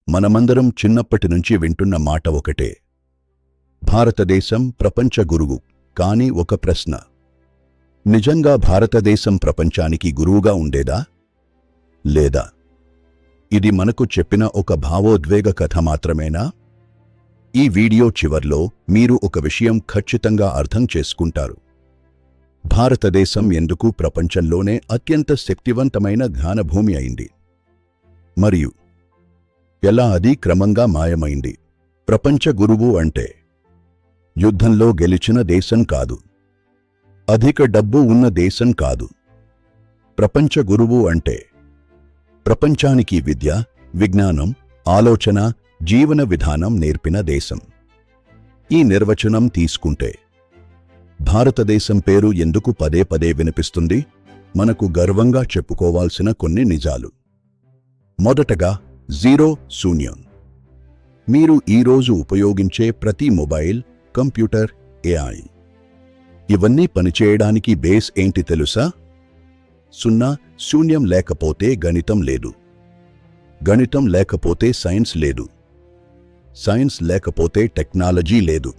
మనమందరం చిన్నప్పటి నుంచి వింటున్న మాట ఒకటే. భారతదేశం ప్రపంచ గురువు. కాని ఒక ప్రశ్న. నిజంగా భారతదేశం ప్రపంచానికి గురువుగా ఉండేదా? లేదా ఇది మనకు చెప్పిన ఒక భావోద్వేగ కథ మాత్రమేనా? ఈ వీడియో చివర్లో మీరు ఒక విషయం ఖచ్చితంగా అర్థం చేసుకుంటారు. భారతదేశం ఎందుకు ప్రపంచంలోనే అత్యంత శక్తివంతమైన జ్ఞానభూమి అయింది, మరియు ఎలా అది క్రమంగా మాయమైంది. ప్రపంచ గురువు అంటే యుద్ధంలో గెలిచిన దేశం కాదు, అధిక డబ్బు ఉన్న దేశం కాదు. ప్రపంచ గురువు అంటే ప్రపంచానికి విద్య, విజ్ఞానం, ఆలోచన, జీవన విధానం నేర్పిన దేశం. ఈ నిర్వచనం తీసుకుంటే భారతదేశం పేరు ఎందుకు పదే పదే వినిపిస్తుంది? మనకు గర్వంగా చెప్పుకోవాల్సిన కొన్ని నిజాలు. మొదటగా జీరో, శూన్యం. మీరు ఈరోజు ఉపయోగించే ప్రతి మొబైల్, కంప్యూటర్, ఏఐ, ఇవన్నీ పనిచేయడానికి బేస్ ఏంటి తెలుసా? సున్నా. శూన్యం లేకపోతే గణితం లేదు, గణితం లేకపోతే సైన్స్ లేదు, సైన్స్ లేకపోతే టెక్నాలజీ లేదు.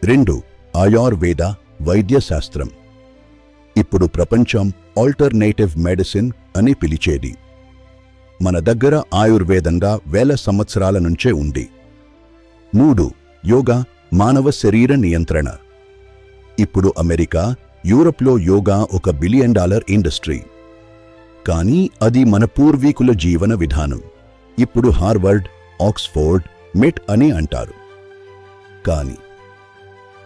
2. ఆయుర్వేద, వైద్య శాస్త్రం. ఇప్పుడు ప్రపంచం ఆల్టర్నేటివ్ మెడిసిన్ అని పిలిచేది. మన దగ్గర ఆయుర్వేదంగా వేల సంవత్సరాల నుంచే ఉంది. 3. యోగా, మానవ శరీర నియంత్రణ. ఇప్పుడు అమెరికా, యూరప్లో యోగా $1 బిలియన్ ఇండస్ట్రీ. కానీ అది మన పూర్వీకుల జీవన విధానం. ఇప్పుడు హార్వర్డ్, ఆక్స్ఫోర్డ్, మెట్ అని అంటారు. కానీ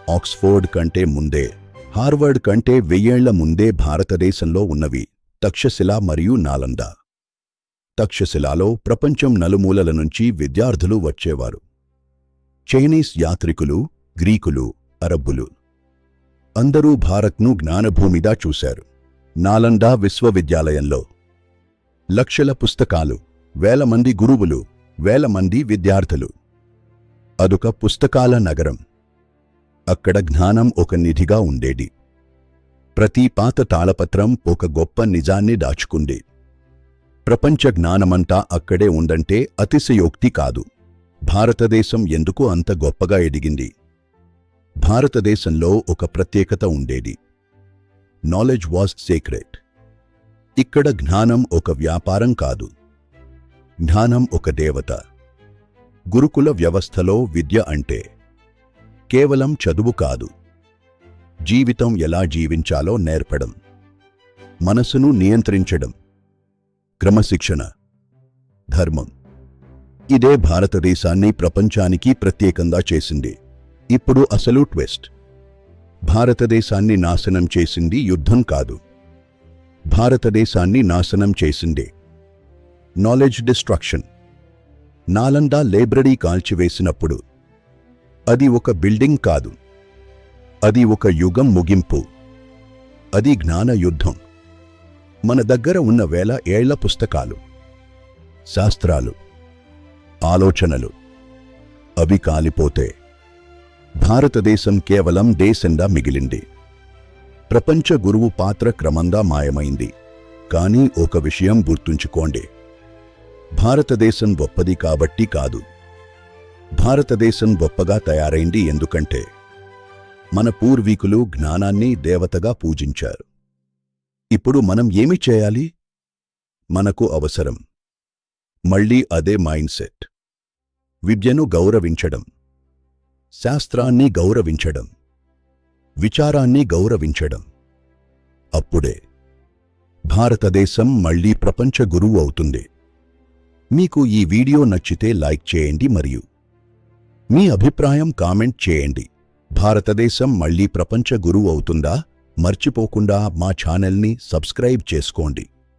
ఆక్స్ఫోర్డ్ కంటే ముందే, హార్వర్డ్ కంటే 1000 ఏళ్ల ముందే భారతదేశంలో ఉన్నవి తక్షశిల మరియు నాలంద. తక్షశిలాలో ప్రపంచం నలుమూలల నుంచి విద్యార్థులు వచ్చేవారు. చైనీస్ యాత్రికులు, గ్రీకులు, అరబ్బులు అందరూ భారత్ను జ్ఞానభూమిగా చూశారు. నాలంద విశ్వవిద్యాలయంలో లక్షల పుస్తకాలు, 1000 మంది గురువులు, 1000 మంది విద్యార్థులు. అదొక పుస్తకాల నగరం. అక్కడ జ్ఞానం ఒక నిధిగా ఉండేది. ప్రతి పాత తాళపత్రం ఒక గొప్ప నిజాన్ని దాచుకుంది. ప్రపంచ జ్ఞానమంతా అక్కడే ఉందంటే అతిశయోక్తి కాదు. భారతదేశం ఎందుకు అంత గొప్పగా ఎదిగింది? భారతదేశంలో ఒక ప్రత్యేకత ఉండేది. Knowledge was sacred. ఇక్కడ జ్ఞానం ఒక వ్యాపారం కాదు, జ్ఞానం ఒక దేవత. గురుకుల వ్యవస్థలో విద్య అంటే కేవలం చదువు కాదు, జీవితం ఎలా జీవించాలో నేర్పడం, మనసును నియంత్రించడం, క్రమశిక్షణ, ధర్మం. ఇదే భారతదేశాన్ని ప్రపంచానికి ప్రత్యేకంగా చేసింది. ఇప్పుడు అసలు ట్విస్ట్. భారతదేశాన్ని నాశనం చేసింది యుద్ధం కాదు, భారతదేశాన్ని నాశనం చేసింది నాలెడ్జ్ డిస్ట్రక్షన్. నాలంద లైబ్రరీ కాల్చివేసినప్పుడు అది ఒక బిల్డింగ్ కాదు, అది ఒక యుగం ముగింపు. అది జ్ఞాన యుద్ధం. మన దగ్గర ఉన్న 1000 ఏళ్ల పుస్తకాలు, శాస్త్రాలు, ఆలోచనలు అవి కాలిపోతే భారతదేశం కేవలం దేశంగా మిగిలింది. ప్రపంచ గురువు పాత్ర క్రమంగా మాయమైంది. కానీ ఒక విషయం గుర్తుంచుకోండి, భారతదేశం గొప్పది కాబట్టి కాదు, భారతదేశం గొప్పగా తయారైంది ఎందుకంటే మన పూర్వీకులు జ్ఞానాన్ని దేవతగా పూజించారు. ఇప్పుడు మనం ఏమి చేయాలి? మనకు అవసరం మళ్ళీ అదే మైండ్ సెట్. విద్యను గౌరవించడం, శాస్త్రాన్ని గౌరవించడం, విచారాన్ని గౌరవించడం. అప్పుడే భారతదేశం మళ్ళీ ప్రపంచ గురువు అవుతుంది. మీకు ఈ వీడియో నచ్చితే లైక్ చేయండి మరియు మీ అభిప్రాయం కామెంట్ చేయండి. భారతదేశం మళ్ళీ ప్రపంచ గురువు అవుతుందా? మర్చిపోకుండా మా ఛానల్ని సబ్స్క్రైబ్ చేసుకోండి.